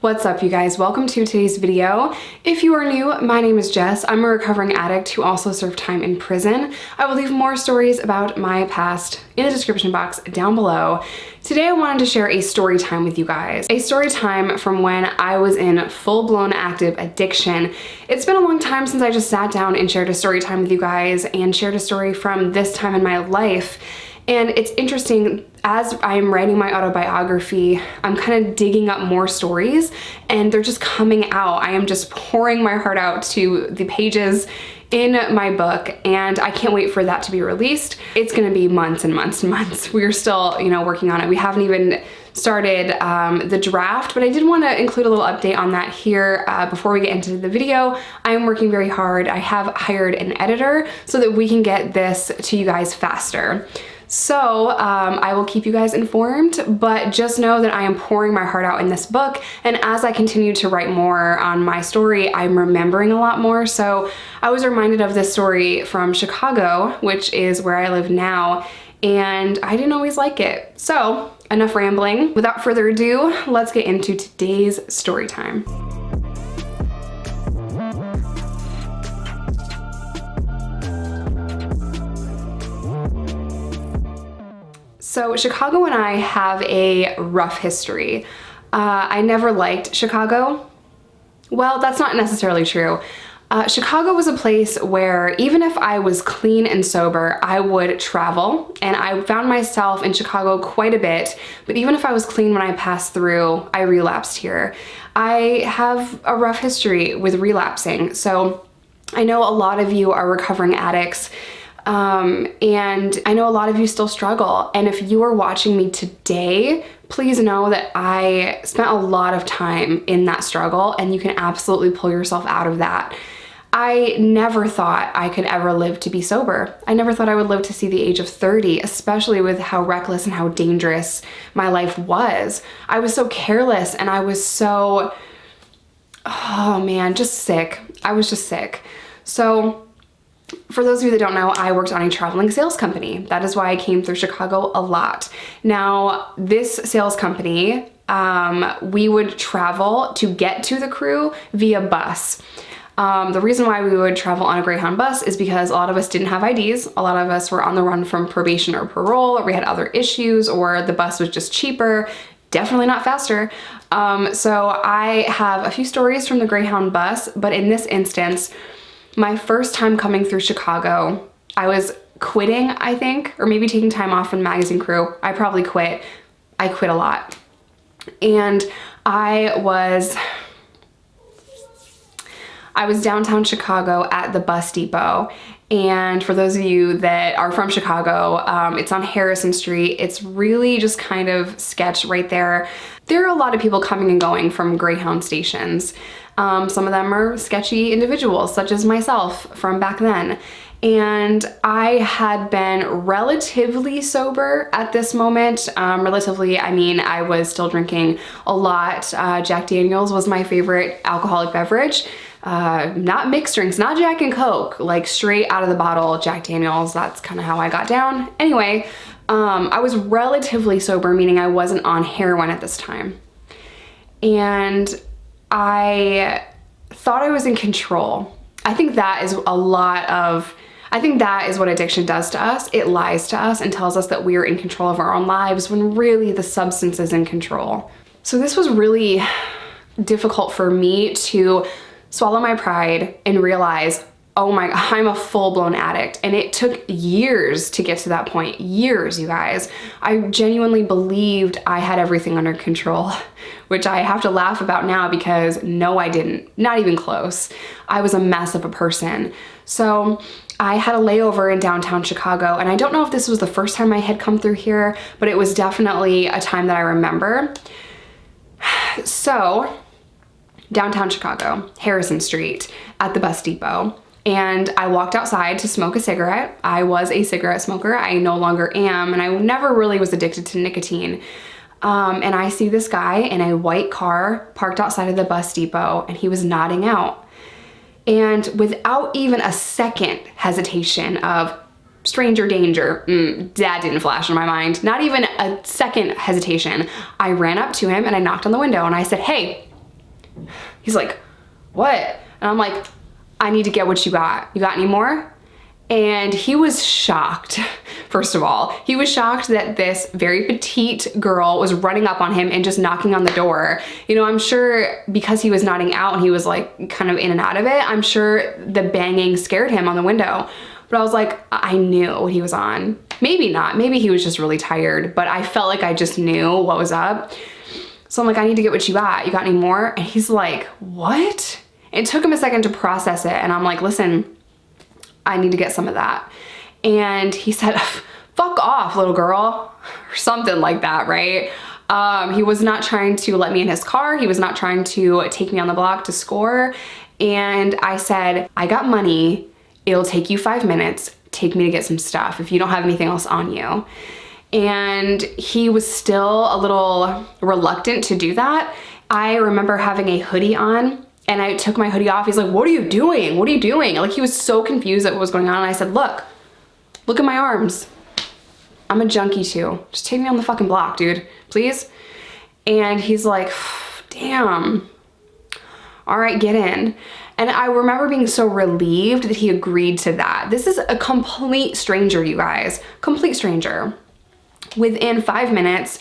What's up, you guys? Welcome to today's video. If you are new, my name is Jess. I'm a recovering addict who also served time in prison. I will leave more stories about my past in the description box down below. Today I wanted to share a story time with you guys. A story time from when I was in full-blown active addiction. It's been a long time since I just sat down and shared a story time with you guys and shared a story from this time in my life. And it's interesting, as I'm writing my autobiography, I'm kind of digging up more stories and they're just coming out. I am just pouring my heart out to the pages in my book, and I can't wait for that to be released. It's gonna be months and months and months. We're still, working on it. We haven't even started the draft, but I did want to include a little update on that here before we get into the video. I am working very hard. I have hired an editor so that we can get this to you guys faster. So I will keep you guys informed, but just know that I am pouring my heart out in this book, and as I continue to write more on my story, I'm remembering a lot more. So I was reminded of this story from Chicago, which is where I live now, and I didn't always like it. So enough rambling. Without further ado, let's get into today's story time. So Chicago and I have a rough history. I never liked Chicago. Well, that's not necessarily true. Chicago was a place where even if I was clean and sober, I would travel, and I found myself in Chicago quite a bit, but even if I was clean when I passed through, I relapsed here. I have a rough history with relapsing, so I know a lot of you are recovering addicts, and I know a lot of you still struggle, and if you are watching me today, please know that I spent a lot of time in that struggle, and you can absolutely pull yourself out of that. I never thought I could ever live to be sober. I never thought I would live to see the age of 30, especially with how reckless and how dangerous my life was. I was so careless, and I was so, oh man, just sick. I was just sick. So for those of you that don't know, I worked on a traveling sales company. That is why I came through Chicago a lot. Now, this sales company, we would travel to get to the crew via bus. The reason why we would travel on a Greyhound bus is because a lot of us didn't have IDs. A lot of us were on the run from probation or parole, or we had other issues, or the bus was just cheaper, definitely not faster. So I have a few stories from the Greyhound bus, but in this instance, my first time coming through Chicago, I was quitting, I think, or maybe taking time off from the magazine crew. I probably quit. I quit a lot. And I was downtown Chicago at the bus depot. And for those of you that are from Chicago, it's on Harrison Street. It's really just kind of sketch right there. There are a lot of people coming and going from Greyhound stations. Some of them are sketchy individuals, such as myself from back then. And I had been relatively sober at this moment. Relatively, I mean, I was still drinking a lot. Jack Daniels was my favorite alcoholic beverage. Not mixed drinks, not Jack and Coke, like straight out of the bottle Jack Daniels. That's kind of how I got down. Anyway, I was relatively sober, meaning I wasn't on heroin at this time. And I thought I was in control. I think that is what addiction does to us. It lies to us and tells us that we are in control of our own lives when really the substance is in control. So this was really difficult for me to swallow my pride and realize, oh my, I'm a full-blown addict. And it took years to get to that point. Years, you guys. I genuinely believed I had everything under control, which I have to laugh about now because no, I didn't. Not even close. I was a mess of a person. So I had a layover in downtown Chicago, and I don't know if this was the first time I had come through here, but it was definitely a time that I remember. So downtown Chicago, Harrison Street, at the bus depot. And I walked outside to smoke a cigarette. I was a cigarette smoker. I no longer am, and I never really was addicted to nicotine. And I see this guy in a white car parked outside of the bus depot, and he was nodding out. And without even a second hesitation of stranger danger, that didn't flash in my mind, not even a second hesitation, I ran up to him and I knocked on the window and I said, "Hey, He's like, what? And I'm like, I need to get what you got. You got any more? And he was shocked. First of all, he was shocked that this very petite girl was running up on him and just knocking on the door. You know, I'm sure because he was nodding out and he was like kind of in and out of it, I'm sure the banging scared him on the window. But I was like, I knew what he was on. Maybe not, maybe he was just really tired, but I felt like I just knew what was up. So I'm like, I need to get what you got. You got any more? And he's like, what? It took him a second to process it. And I'm like, listen, I need to get some of that. And he said, fuck off, little girl, or something like that, right? He was not trying to let me in his car. He was not trying to take me on the block to score. And I said, I got money. It'll take you 5 minutes. Take me to get some stuff if you don't have anything else on you. And he was still a little reluctant to do that. I remember having a hoodie on and I took my hoodie off. He's like, what are you doing? What are you doing? Like, he was so confused at what was going on. And I said, look at my arms. I'm a junkie too. Just take me on the fucking block, dude, please. And he's like, damn. All right, get in. And I remember being so relieved that he agreed to that. This is a complete stranger, you guys, complete stranger. Within 5 minutes,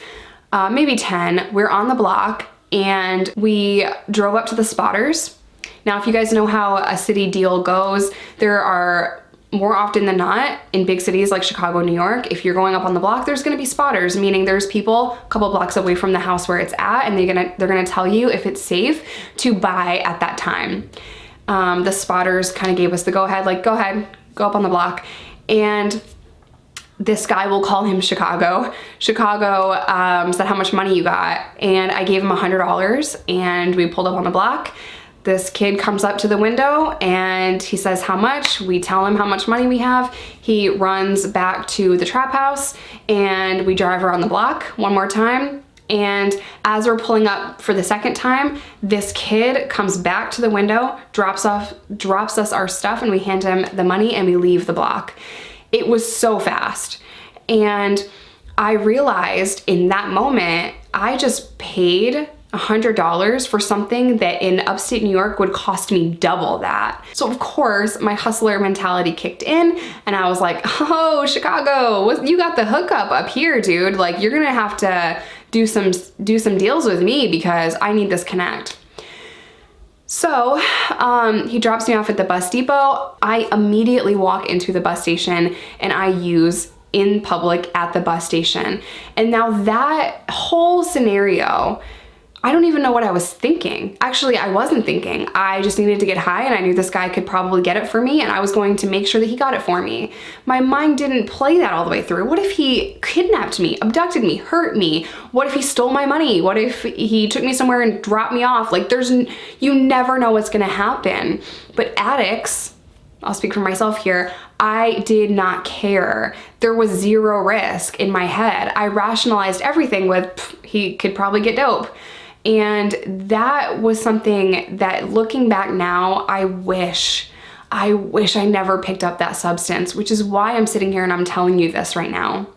maybe 10, we're on the block and we drove up to the spotters. Now, if you guys know how a city deal goes, there are more often than not in big cities like Chicago, New York, if you're going up on the block, there's gonna be spotters, meaning there's people a couple blocks away from the house where it's at, and they're gonna tell you if it's safe to buy at that time. The spotters kind of gave us the go ahead, like, go ahead, go up on the block. And this guy, we'll call him Chicago. Chicago said, how much money you got? And I gave him $100 and we pulled up on the block. This kid comes up to the window and he says, how much? We tell him how much money we have. He runs back to the trap house and we drive around the block one more time. And as we're pulling up for the second time, this kid comes back to the window, drops us our stuff, and we hand him the money and we leave the block. It was so fast. And I realized in that moment, I just paid $100 for something that in upstate New York would cost me double that. So of course my hustler mentality kicked in and I was like, oh, Chicago, you got the hookup up here, dude. Like, you're gonna have to do some deals with me because I need this connect. So he drops me off at the bus depot. I immediately walk into the bus station and I use in public at the bus station. And now that whole scenario, I don't even know what I was thinking. Actually, I wasn't thinking. I just needed to get high and I knew this guy could probably get it for me and I was going to make sure that he got it for me. My mind didn't play that all the way through. What if he kidnapped me, abducted me, hurt me? What if he stole my money? What if he took me somewhere and dropped me off? Like, you never know what's gonna happen. But addicts, I'll speak for myself here, I did not care. There was zero risk in my head. I rationalized everything with, he could probably get dope. And that was something that, looking back now, I wish I never picked up that substance, which is why I'm sitting here and I'm telling you this right now.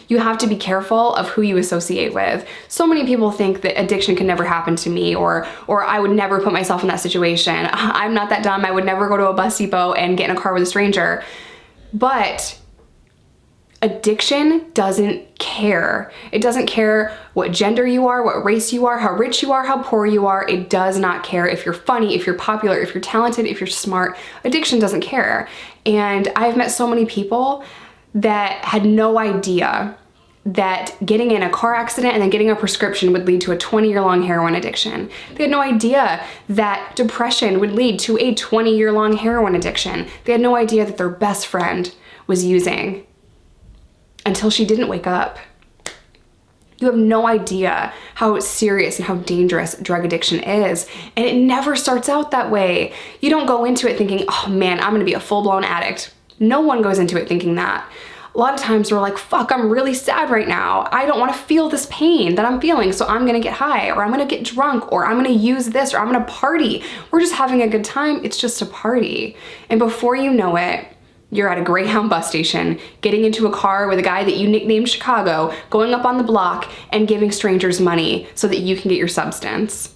You have to be careful of who you associate with. So many people think that addiction can never happen to me, or I would never put myself in that situation. I'm not that dumb. I would never go to a bus depot and get in a car with a stranger. But addiction doesn't care. It doesn't care what gender you are, what race you are, how rich you are, how poor you are. It does not care if you're funny, if you're popular, if you're talented, if you're smart. Addiction doesn't care. And I've met so many people that had no idea that getting in a car accident and then getting a prescription would lead to a 20-year-long heroin addiction. They had no idea that depression would lead to a 20-year-long heroin addiction. They had no idea that their best friend was using until she didn't wake up. You have no idea how serious and how dangerous drug addiction is. And it never starts out that way. You don't go into it thinking, oh man, I'm gonna be a full-blown addict. No one goes into it thinking that. A lot of times we're like, fuck, I'm really sad right now. I don't wanna feel this pain that I'm feeling, so I'm gonna get high, or I'm gonna get drunk, or I'm gonna use this, or I'm gonna party. We're just having a good time. It's just a party. And before you know it, you're at a Greyhound bus station, getting into a car with a guy that you nicknamed Chicago, going up on the block and giving strangers money so that you can get your substance.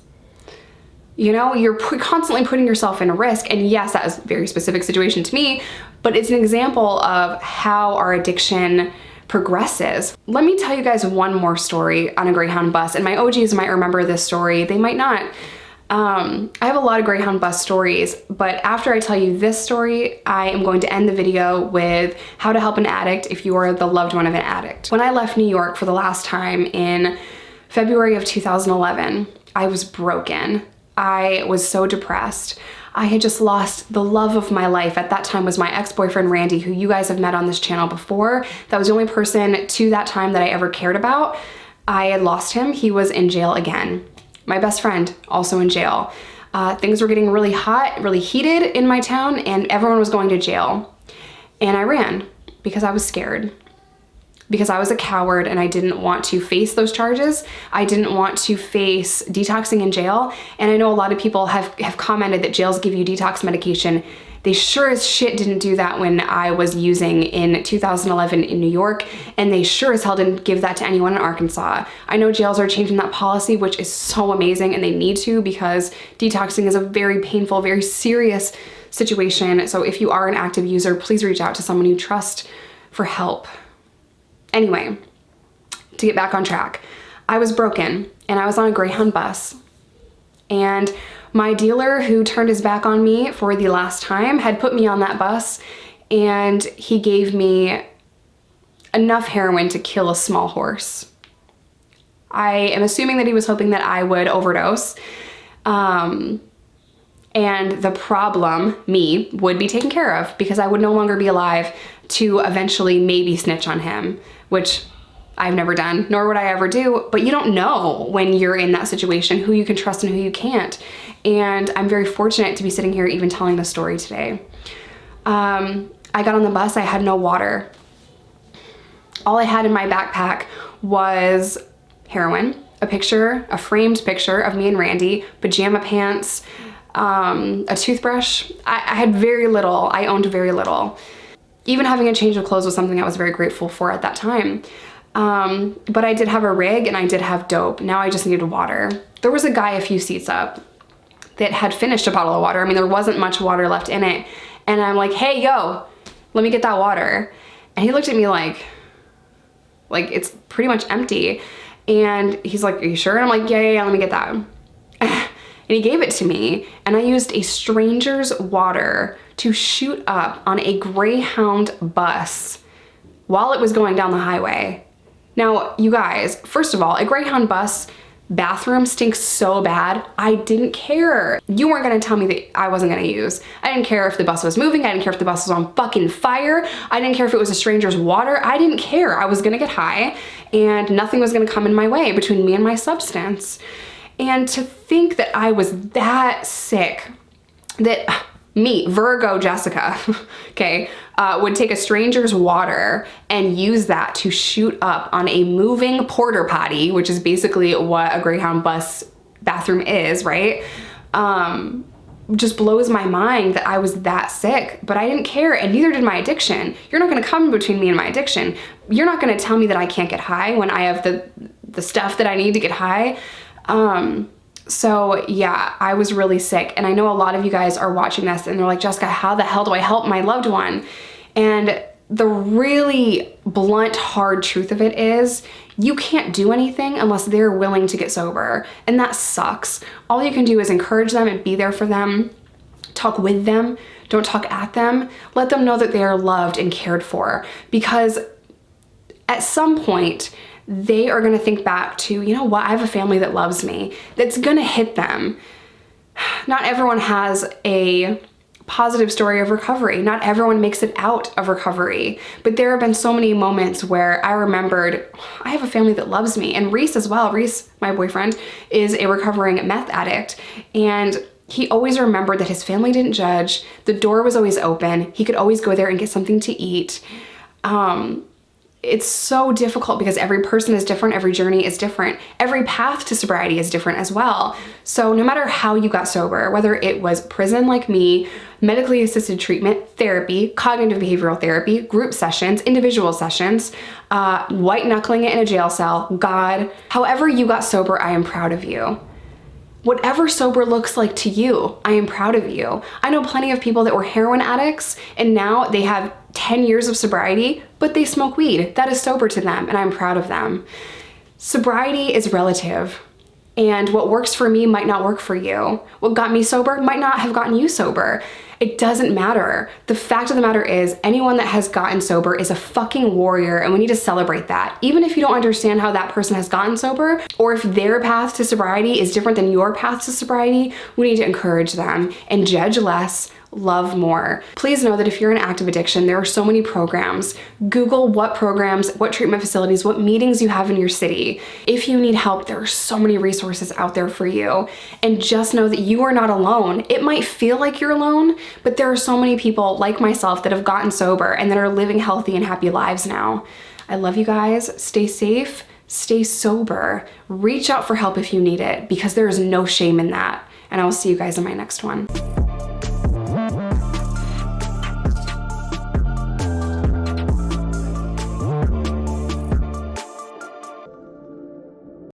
You know, you're constantly putting yourself in a risk. And yes, that was a very specific situation to me, but it's an example of how our addiction progresses. Let me tell you guys one more story on a Greyhound bus, and my OGs might remember this story, they might not. I have a lot of Greyhound bus stories, but after I tell you this story, I am going to end the video with how to help an addict if you are the loved one of an addict. When I left New York for the last time in February of 2011, I was broken. I was so depressed. I had just lost the love of my life. At that time was my ex-boyfriend, Randy, who you guys have met on this channel before. That was the only person to that time that I ever cared about. I had lost him. He was in jail again. My best friend, also in jail. Things were getting really hot, really heated in my town, and everyone was going to jail. And I ran because I was scared. Because I was a coward and I didn't want to face those charges. I didn't want to face detoxing in jail. And I know a lot of people have commented that jails give you detox medication. They sure as shit didn't do that when I was using in 2011 in New York, and they sure as hell didn't give that to anyone in Arkansas. I know jails are changing that policy, which is so amazing, and they need to, because detoxing is a very painful, very serious situation. So if you are an active user, please reach out to someone you trust for help. Anyway, to get back on track, I was broken and I was on a Greyhound bus, and my dealer, who turned his back on me for the last time, had put me on that bus, and he gave me enough heroin to kill a small horse. I am assuming that he was hoping that I would overdose, and the problem, me, would be taken care of because I would no longer be alive to eventually maybe snitch on him, which I've never done, nor would I ever do, but you don't know when you're in that situation who you can trust and who you can't. And I'm very fortunate to be sitting here even telling this story today. I got on the bus, I had no water. All I had in my backpack was heroin, a framed picture of me and Randy, pajama pants, a toothbrush. I had very little, I owned very little. Even having a change of clothes was something I was very grateful for at that time. But I did have a rig and I did have dope. Now I just needed water. There was a guy a few seats up that had finished a bottle of water. I mean, there wasn't much water left in it. And I'm like, hey, yo, let me get that water. And he looked at me like it's pretty much empty. And he's like, are you sure? And I'm like, yeah, let me get that. And he gave it to me, and I used a stranger's water to shoot up on a Greyhound bus while it was going down the highway. Now, you guys, first of all, a Greyhound bus bathroom stinks so bad, I didn't care. You weren't gonna tell me that I wasn't gonna use. I didn't care if the bus was moving, I didn't care if the bus was on fucking fire, I didn't care if it was a stranger's water, I didn't care. I was gonna get high, and nothing was gonna come in my way between me and my substance. And to think that I was that sick, that me, Virgo Jessica, okay, would take a stranger's water and use that to shoot up on a moving porta potty, which is basically what a Greyhound bus bathroom is, right? Just blows my mind that I was that sick, but I didn't care, and neither did my addiction. You're not gonna come between me and my addiction. You're not gonna tell me that I can't get high when I have the stuff that I need to get high. So yeah, I was really sick, and I know a lot of you guys are watching this and they're like, Jessica, how the hell do I help my loved one? And the really blunt, hard truth of it is you can't do anything unless they're willing to get sober, and that sucks. All you can do is encourage them and be there for them, talk with them, don't talk at them, let them know that they are loved and cared for, because at some point, they are gonna think back to, you know what, I have a family that loves me. That's gonna hit them. Not everyone has a positive story of recovery. Not everyone makes it out of recovery. But there have been so many moments where I remembered, I have a family that loves me. And Reese as well, Reese, my boyfriend, is a recovering meth addict. And he always remembered that his family didn't judge. The door was always open. He could always go there and get something to eat. It's so difficult because every person is different, every journey is different, every path to sobriety is different as well. So no matter how you got sober, whether it was prison like me, medically assisted treatment, therapy, cognitive behavioral therapy, group sessions, individual sessions, white knuckling it in a jail cell, God, however you got sober, I am proud of you. Whatever sober looks like to you, I am proud of you. I know plenty of people that were heroin addicts and now they have 10 years of sobriety, but they smoke weed. That is sober to them, and I'm proud of them. Sobriety is relative, and what works for me might not work for you. What got me sober might not have gotten you sober. It doesn't matter. The fact of the matter is, anyone that has gotten sober is a fucking warrior, and we need to celebrate that. Even if you don't understand how that person has gotten sober, or if their path to sobriety is different than your path to sobriety, we need to encourage them and judge less, love more. Please know that if you're in active addiction, there are so many programs. Google what programs, what treatment facilities, what meetings you have in your city. If you need help, there are so many resources out there for you. And just know that you are not alone. It might feel like you're alone, but there are so many people like myself that have gotten sober and that are living healthy and happy lives now. I love you guys. Stay safe, stay sober, reach out for help if you need it, because there is no shame in that. And I will see you guys in my next one.